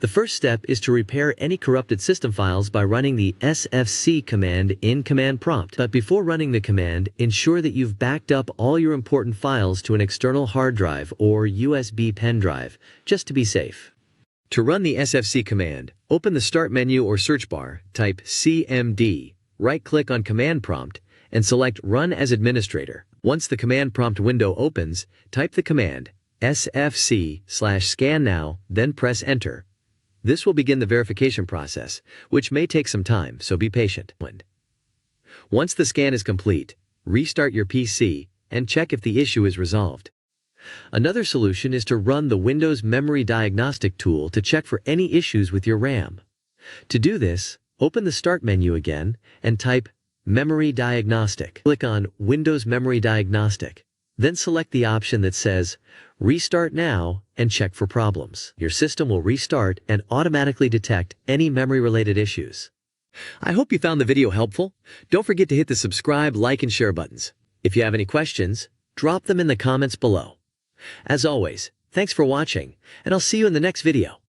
The first step is to repair any corrupted system files by running the sfc command in command prompt. But before running the command, ensure that you've backed up all your important files to an external hard drive or USB pen drive, just to be safe. To run the sfc command, open the Start menu or search bar, type cmd, right-click on Command Prompt, and select Run as Administrator. Once the command prompt window opens, type the command sfc/scannow, then press Enter. This will begin the verification process, which may take some time, so be patient. Once the scan is complete, restart your PC and check if the issue is resolved. Another solution is to run the Windows Memory Diagnostic tool to check for any issues with your RAM. To do this, open the Start menu again and type Memory Diagnostic. Click on Windows Memory Diagnostic. Then select the option that says Restart Now and check for problems. Your system will restart and automatically detect any memory-related issues. I hope you found the video helpful. Don't forget to hit the subscribe, like, and share buttons. If you have any questions, drop them in the comments below. As always, thanks for watching, and I'll see you in the next video.